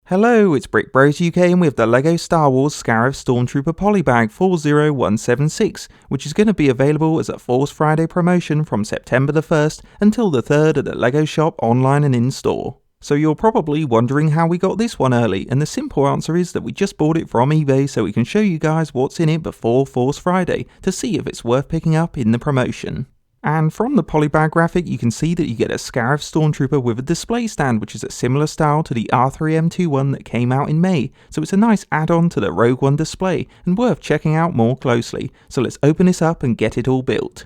Hello, it's Brick Bros UK and we have the LEGO Star Wars Scarif Stormtrooper Polybag 40176, which is going to be available as a Force Friday promotion from September the 1st until the 3rd at the LEGO shop online and in-store. So you're probably wondering how we got this one early, and the simple answer is that we just bought it from eBay so we can show you guys what's in it before Force Friday to see if it's worth picking up in the promotion. And from the Polybag graphic you can see that you get a Scarif Stormtrooper with a display stand, which is a similar style to the R3M2 one that came out in May, so it's a nice add-on to the Rogue One display and worth checking out more closely. So let's open this up and get it all built.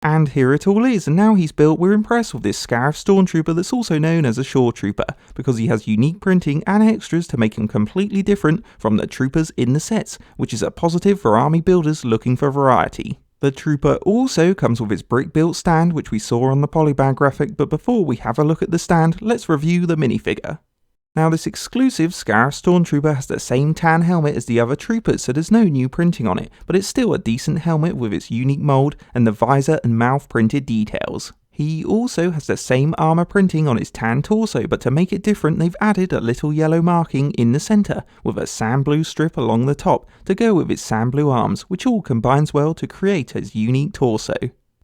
And here it all is, and now he's built, we're impressed with this Scarif Stormtrooper that's also known as a Shore Trooper, because he has unique printing and extras to make him completely different from the troopers in the sets, which is a positive for army builders looking for variety. The trooper also comes with his brick-built stand, which we saw on the Polybag graphic, but before we have a look at the stand, let's review the minifigure. Now this exclusive Scarif Stormtrooper has the same tan helmet as the other troopers, so there's no new printing on it, but it's still a decent helmet with its unique mould and the visor and mouth printed details. He also has the same armour printing on his tan torso, but to make it different they've added a little yellow marking in the centre, with a sand blue strip along the top to go with his sand blue arms, which all combines well to create his unique torso.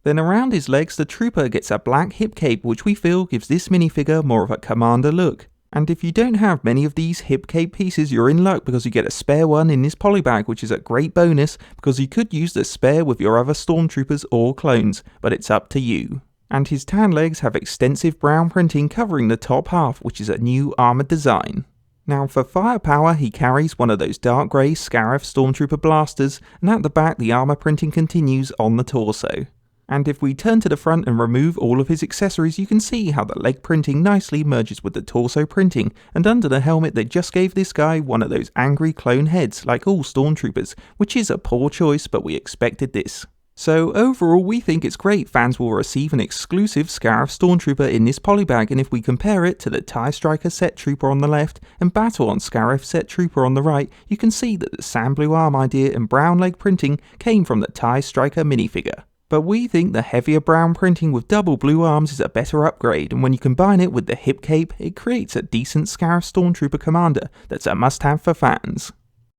Then around his legs the trooper gets a black hip cape, which we feel gives this minifigure more of a commander look. And if you don't have many of these hip cape pieces, you're in luck because you get a spare one in this Polybag, which is a great bonus because you could use the spare with your other Stormtroopers or clones, but it's up to you. And his tan legs have extensive brown printing covering the top half, which is a new armoured design. Now for firepower he carries one of those dark grey Scarif Stormtrooper blasters, and at the back the armour printing continues on the torso. And if we turn to the front and remove all of his accessories, you can see how the leg printing nicely merges with the torso printing, and under the helmet they just gave this guy one of those angry clone heads like all Stormtroopers, which is a poor choice, but we expected this. So overall we think it's great. Fans will receive an exclusive Scarif Stormtrooper in this Polybag, and if we compare it to the TIE Striker set trooper on the left and Battle on Scarif set trooper on the right, you can see that the sand blue arm idea and brown leg printing came from the TIE Striker minifigure. But we think the heavier brown printing with double blue arms is a better upgrade, and when you combine it with the hip cape, it creates a decent Scarif Stormtrooper commander that's a must-have for fans.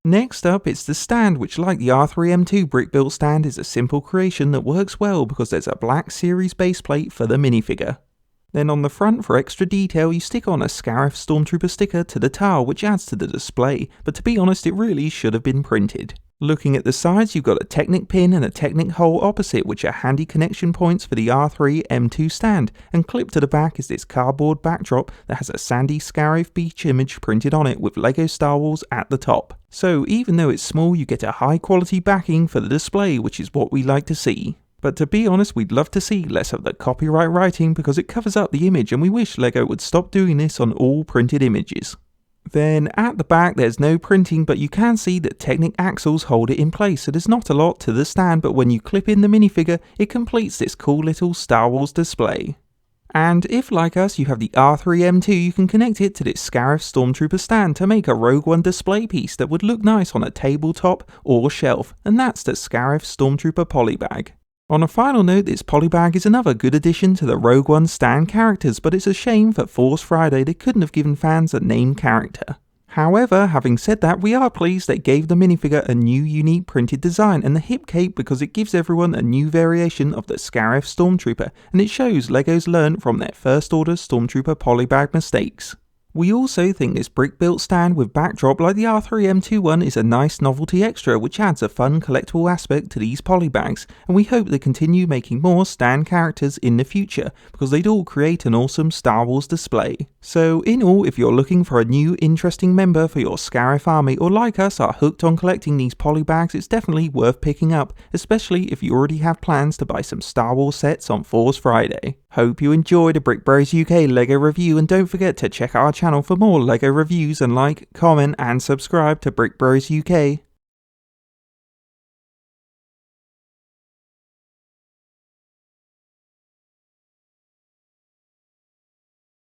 Next up, it's the stand, which like the R3M2 brick-built stand is a simple creation that works well because there's a black series base plate for the minifigure. Then on the front, for extra detail, you stick on a Scarif Stormtrooper sticker to the tile, which adds to the display, but to be honest it really should have been printed. Looking at the sides, you've got a Technic pin and a Technic hole opposite, which are handy connection points for the R3M2 stand, and clipped to the back is this cardboard backdrop that has a sandy Scarif beach image printed on it with LEGO Star Wars at the top. So even though it's small, you get a high quality backing for the display, which is what we like to see. But to be honest, we'd love to see less of the copyright writing because it covers up the image, and we wish LEGO would stop doing this on all printed images. Then at the back there's no printing, but you can see that Technic axles hold it in place, so there's not a lot to the stand, but when you clip in the minifigure it completes this cool little Star Wars display. And if like us you have the R3M2, you can connect it to this Scarif Stormtrooper stand to make a Rogue One display piece that would look nice on a tabletop or shelf, and that's the Scarif Stormtrooper Polybag. On a final note, this Polybag is another good addition to the Rogue One stand characters, but it's a shame for Force Friday they couldn't have given fans a named character. However, having said that, we are pleased they gave the minifigure a new unique printed design and the hip cape because it gives everyone a new variation of the Scarif Stormtrooper, and it shows LEGO's learned from their First Order Stormtrooper Polybag mistakes. We also think this brick-built stand with backdrop like the R3M2 one is a nice novelty extra which adds a fun collectible aspect to these Polybags, and we hope they continue making more stand characters in the future because they'd all create an awesome Star Wars display. So in all, if you're looking for a new interesting member for your Scarif army, or like us are hooked on collecting these polybags, it's definitely worth picking up, especially if you already have plans to buy some Star Wars sets on Force Friday. Hope you enjoyed a Brick Bros UK LEGO review, and don't forget to check out our channel for more LEGO reviews, and like, comment and subscribe to Brick Bros UK.